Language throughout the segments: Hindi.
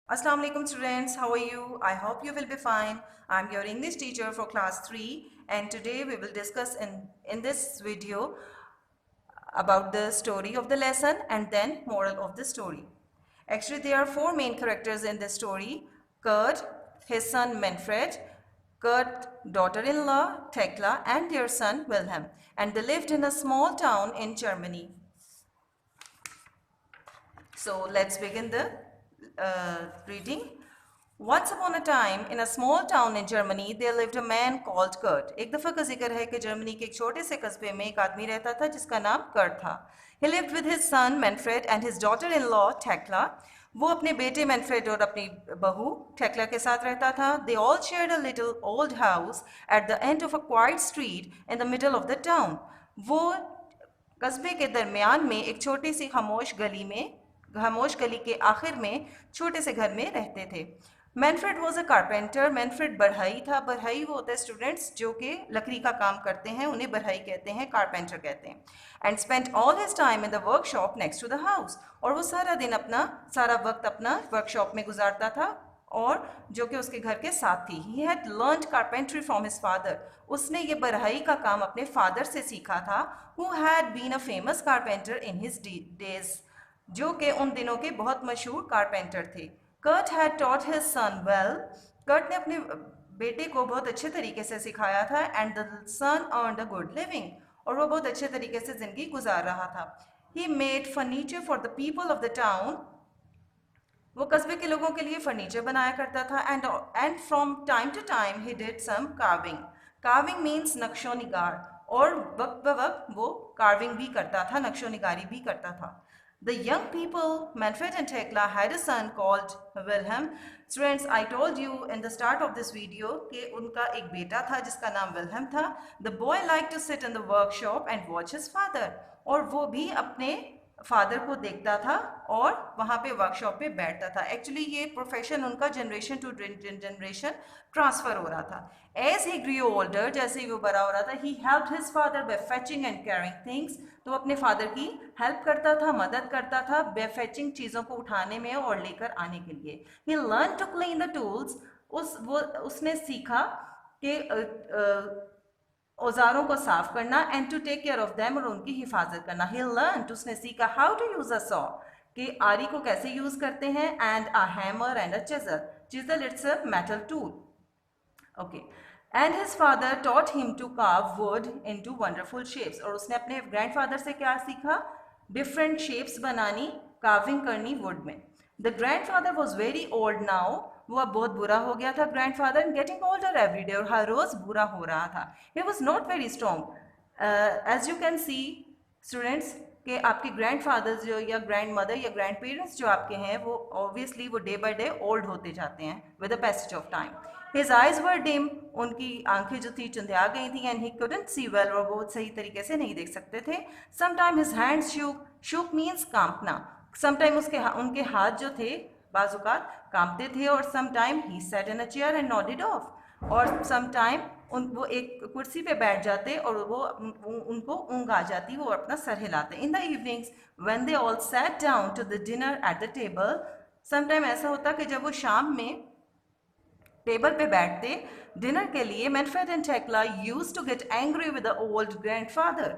Assalamu alaikum students, how are you? I hope you will be fine. I'm your English teacher for class 3 and today we will discuss in this video about the story of the lesson and then moral of the story. Actually there are four main characters in this story: Kurt, his son Manfred, Kurt daughter-in-law Tekla and their son Wilhelm, and they lived in a small town in Germany. So let's begin the reading. Once upon a time, in a small town in Germany, there lived a man called Kurt. एक दफ़ा का जिक्र है कि जर्मनी के एक छोटे से कस्बे में एक आदमी रहता था जिसका नाम कर्ट था. He lived with his son Manfred and his daughter-in-law Tekla. वो अपने बेटे मैनफ्रेड और अपनी बहू टेक्ला के साथ रहता था. They all shared a little old house at the end of a quiet street in the middle of the town. वो कस्बे के दरमियान में एक छोटी सी खामोश गली के आखिर में छोटे से घर में रहते थे. Manfred was a carpenter. Manfred बढ़ई था. बढ़ई वो होता है स्टूडेंट्स जो कि लकड़ी का काम करते हैं, उन्हें बढ़ई कहते हैं, कारपेंटर कहते हैं. And spent all his time in the workshop next to the house. और वो सारा वक्त अपना वर्कशॉप में गुजारता था और जो कि उसके घर के साथ थी. He had learned carpentry from his father. उसने ये बढ़ई का काम अपने फादर से सीखा था. Who had been a famous carpenter in his days, जो कि उन दिनों के बहुत मशहूर कारपेंटर थे. Kurt had taught his son well. Kurt ने अपने बेटे को बहुत अच्छे तरीके से सिखाया था. And the son earned a good living. और वो बहुत अच्छे तरीके से ज़िंदगी गुजार रहा था. He made furniture for the people of the town. वो कस्बे के लोगों के लिए फर्नीचर बनाया करता था. And from time to time he did some carving. Carving means नक्शो निगार. और वक्त ब वक्त वो कार्विंग भी करता था, नक्शो निगारी भी करता था. The young people, Manfred and Tekla, had a son called Wilhelm. Students, I told you in the start of this video कि उनका एक बेटा था जिसका नाम विल्हम था. The boy liked to sit in the workshop and watch his father. और वो भी अपने फादर को देखता था और वहाँ पे वर्कशॉप पे बैठता था. एक्चुअली ये प्रोफेशन उनका जनरेशन टू जनरेशन ट्रांसफ़र हो रहा था. एज ही ग्रू ओल्डर, जैसे ही वो बड़ा हो रहा था, he helped his father bye fetching and carrying things. तो अपने फादर की हेल्प करता था, मदद करता था बाय फेचिंग, चीज़ों को उठाने में और लेकर आने के लिए. He learn to clean the tools. उसने सीखा कि औजारों को साफ करना. And to take care of them, और उनकी हिफाजत करना. ही लर्न, उसने सीखा how to use a saw, कि आरी को कैसे यूज करते हैं. And a hammer and a chisel. Chisel it's a metal tool. Okay. And his father taught him to carve wood into wonderful shapes. और उसने अपने ग्रैंडफादर से क्या सीखा? डिफरेंट शेप्स बनानी, कार्विंग करनी वुड में. The grandfather was very old now. वो अब बहुत बुरा हो गया था grandfather. And getting older every day, और हर रोज बुरा हो रहा था. He was not very strong. As you can see students कि आपके ग्रैंडफादर्स जो या ग्रैंड मदर या ग्रैंड पेरेंट्स जो आपके हैं वो ऑब्वियसली वो डे बाय डे ओल्ड होते जाते हैं with the passage of time. His eyes were dim. उनकी आंखें जो थी चुंधिया गई थी. And he couldn't see well, और बहुत सही तरीके से नहीं देख सकते थे. Sometime his hands shook. Shook means कांपना. समटाइम उनके हाथ जो थे बाजुकात कांपते थे. और sometime he sat in a chair and nodded off. और समटाइम वो एक कुर्सी पे बैठ जाते और वो उनको ऊँग आ जाती, वो अपना सर हिलाते. In the evenings when they all sat down to the dinner at the table. Sometime ऐसा होता कि जब वो शाम में टेबल पे बैठते डिनर के लिए, Manfred and Tekla use to get angry with the old grandfather.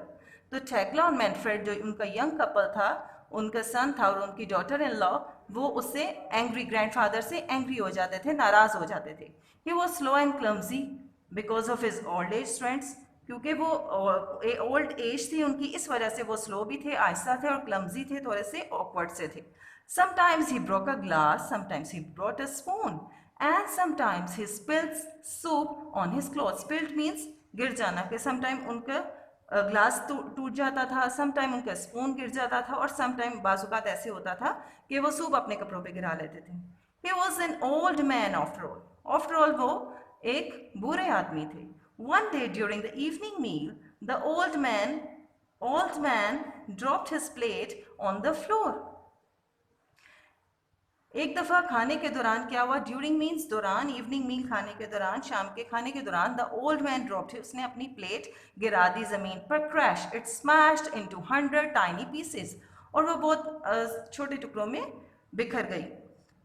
तो टेक्ला और मैनफ्रेड जो उनका यंग कपल था, उनका सन था और उनकी डॉटर इन लॉ, वो उससे एंग्री, ग्रैंडफादर से एंग्री हो जाते थे, नाराज हो जाते थे. He was slow and clumsy because of his old age. Friends, क्योंकि वो ओल्ड एज थी उनकी, इस वजह से वो स्लो भी थे, आहिस्ता थे, और क्लमजी थे, थोड़े से ऑकवर्ड से थे. Sometimes he broke a glass, sometimes he brought a spoon, and sometimes he spills soup on his cloth. Spilled means गिर जाना, कि समटाइम उनका ग्लास टूट जाता था, समटाइम उनका स्पून गिर जाता था, और समटाइम बाजुकात ऐसे होता था कि वो सूप अपने कपड़ों पे गिरा लेते थे. He was an old man after all. After all वो एक बूढ़े आदमी थे. One day during the evening meal the old man dropped his plate on the floor. एक दफ़ा खाने के दौरान क्या हुआ? ड्यूरिंग मीन्स दौरान, इवनिंग मील खाने के दौरान, शाम के खाने के दौरान. द ओल्ड मैन ड्रॉप्ड, उसने अपनी प्लेट गिरा दी ज़मीन पर. Crash, it smashed into 100 tiny pieces. और वो बहुत छोटे टुकड़ों में बिखर गई,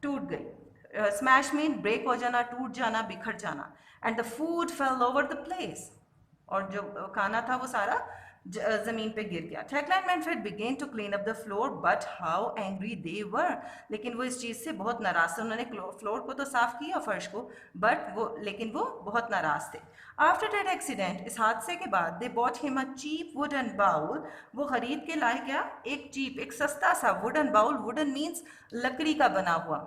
टूट गई. स्मैश मीन ब्रेक हो जाना, टूट जाना, बिखर जाना. And the food fail over the place, और जो खाना था वो सारा जमीन पे गिर गया. Tekla and Manfred began to clean up the floor, but how angry they were. लेकिन वो इस चीज़ से बहुत नाराज थे. उन्होंने फ्लोर को तो साफ किया, फर्श को, लेकिन वो बहुत नाराज थे. After that accident, इस हादसे के बाद, they bought him a cheap wooden bowl. वो खरीद के लाए क्या, एक चीप, एक सस्ता सा wooden bowl. Wooden means लकड़ी का बना हुआ.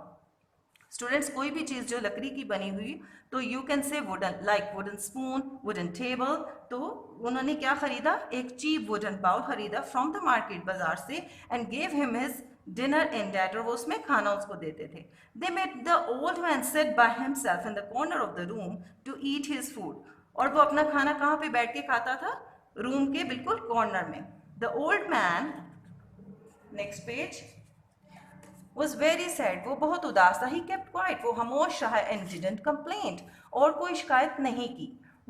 स्टूडेंट्स, कोई भी चीज़ जो लकड़ी की बनी हुई, तो you can say wooden, like wooden spoon, wooden table. तो उन्होंने क्या खरीदा, एक चीप वुडन बाउल खरीदा फ्रॉम द मार्केट, बाजार से, and gave him his dinner in that, और वो उसमें खाना उसको देते थे. They made the old man sit by himself in the corner of the room to eat his food. और वो अपना खाना कहाँ पे बैठ के खाता था, रूम के बिल्कुल कॉर्नर में. The old man, next page, was very sad. वो बहुत उदास था. He kept quiet. वो खामोश रहा and didn't complain. और कोई शिकायत नहीं की.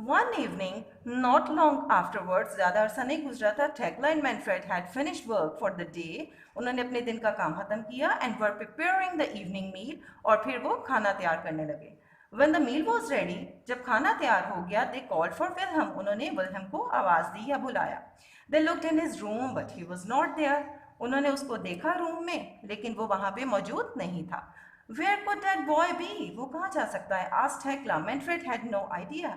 One evening, not long afterwards, ज़्यादा अरसा नहीं गुजरा था, Tekla and Manfred had finished work for the day. उन्होंने अपने दिन का काम खत्म किया and were preparing the evening meal. और फिर वो खाना तैयार करने लगे. When the meal was ready, जब खाना तैयार हो गया, they called for Wilhelm. उन्होंने विल्हम को आवाज़ दी या बुलाया. They looked in his room, but he was not there. उन्होंने उसको देखा रूम में, लेकिन वो वहाँ पे मौजूद नहीं था. Where could that boy be? वो कहाँ जा सकता है? Asked Tekla. Manfred had no idea.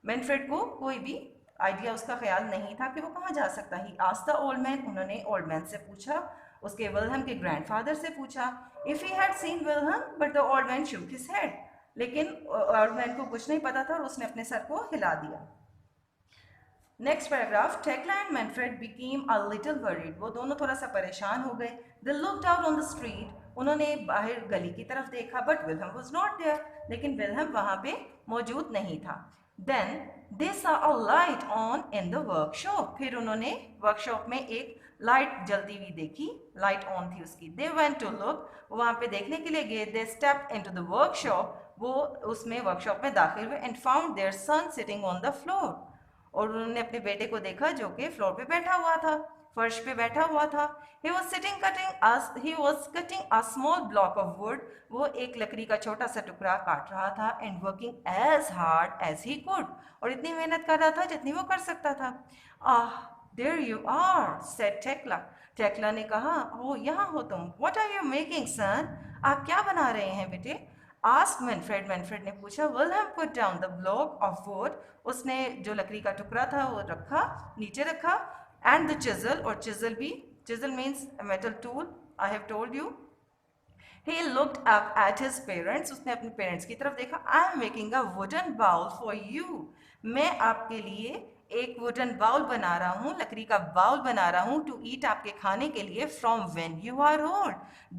Manfred को कोई भी आइडिया, उसका ख्याल नहीं था कि वो कहाँ जा सकता है. He asked the old man. उन्होंने ओल्ड मैन से पूछा, उसके विल्हम के ग्रैंडफादर से पूछा. If he had seen Wilhelm, but the old man shook his head. लेकिन ओल्ड मैन को कुछ नहीं पता था और उसने अपने सर को हिला दिया. Next paragraph. Tekla and Manfred became a little worried. वो दोनों थोड़ा सा परेशान हो गए. They looked out on the street. उन्होंने बाहर गली की तरफ देखा, but Wilhelm was not there. लेकिन विल्हम वहाँ पे मौजूद नहीं था. Then they saw a light on in the workshop. फिर उन्होंने वर्कशॉप में एक लाइट जलती हुई देखी. लाइट ऑन थी उसकी. They went to look. वहाँ पे देखने के लिए गए. They stepped into the workshop. वो उसमें वर्कशॉप में दाखिल हुए and found their son sitting on the floor. और उन्होंने अपने बेटे को देखा जो कि फ्लोर पे बैठा हुआ था, फर्श पे बैठा हुआ था. he was cutting a small block of wood. वो एक लकड़ी का छोटा सा टुकड़ा काट रहा था. and working as hard as he could. और इतनी मेहनत कर रहा था जितनी वो कर सकता था. there you are, said Tekla. Tekla ने कहा, ओ यहाँ हो तुम. what are you making, son? आप क्या बना रहे हैं बेटे? Asked Manfred. मैनफ्रेड ने पूछा. Wilhelm put down the block of wood. उसने जो लकड़ी का टुकड़ा था वो रखा, नीचे रखा. And the chisel, और chisel भी, chisel means a metal tool, I have told you. He looked up at his parents. उसने अपने पेरेंट्स की तरफ देखा. I am making a wooden bowl for you. मैं आपके लिए एक वुडन बाउल बना रहा हूँ, लकड़ी का बाउल बना रहा हूँ, टू ईट, आपके खाने के लिए, from when you are old,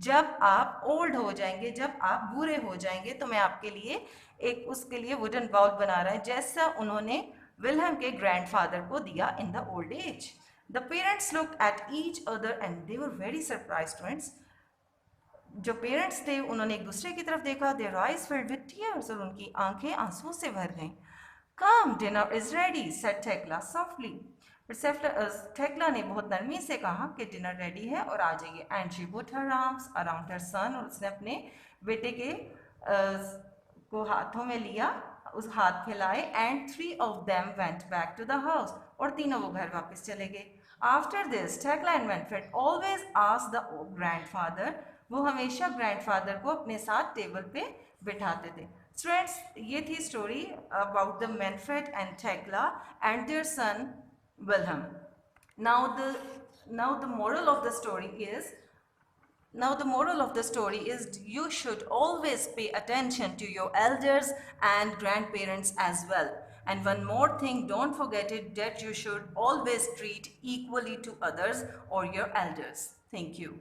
जब आप ओल्ड हो जाएंगे, जब आप बूढ़े हो जाएंगे, तो मैं आपके लिए एक उसके लिए वुडन बाउल बना रहा है, जैसा उन्होंने विल्हम के ग्रैंडफादर को दिया in the old age. The parents looked at each other and they were very surprised. Friends, जो पेरेंट्स थे उन्होंने एक दूसरे की तरफ देखा. Their eyes filled with tears, और उनकी आंखें आंसुओं से भर गईं. Come, dinner is ready, said Tekla softly. Tekla ने बहुत नरमी से कहा कि डिनर रेडी है और आ जाइए. And she put her arms around her son. और उसने अपने बेटे के को हाथों में लिया, उस हाथ फैलाए. And 3 of them went back to the house. और तीनों वो घर वापस चले गए. After this, Tekla and Manfred always asked the grandfather. वो हमेशा ग्रैंडफादर को अपने साथ टेबल पे बिठाते थे. Friends, ये थी story about the Manfred and Tekla and their son Wilhelm. Now the moral of the story is you should always pay attention to your elders and grandparents as well. And one more thing, don't forget it, that you should always treat equally to others or your elders. Thank you.